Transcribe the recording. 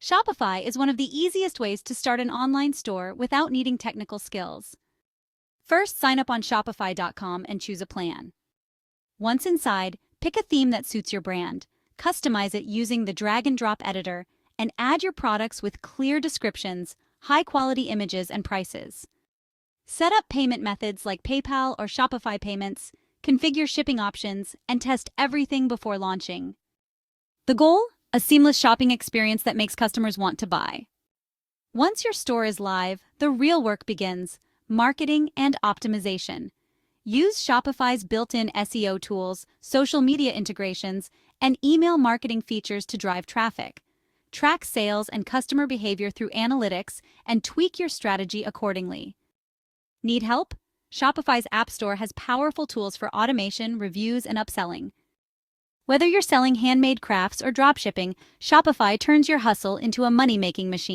Shopify is one of the easiest ways to start an online store without needing technical skills. First, sign up on Shopify.com and choose a plan. Once inside, pick a theme that suits your brand, customize it using the drag-and-drop editor, and add your products with clear descriptions, high-quality images, and prices. Set up payment methods like PayPal or Shopify payments, configure shipping options, and test everything before launching. The goal? A seamless shopping experience that makes customers want to buy. Once your store is live, the real work begins: marketing and optimization. Use Shopify's built-in SEO tools, social media integrations, and email marketing features to drive traffic. Track sales and customer behavior through analytics and tweak your strategy accordingly. Need help? Shopify's App Store has powerful tools for automation, reviews, and upselling. Whether you're selling handmade crafts or dropshipping, Shopify turns your hustle into a money-making machine.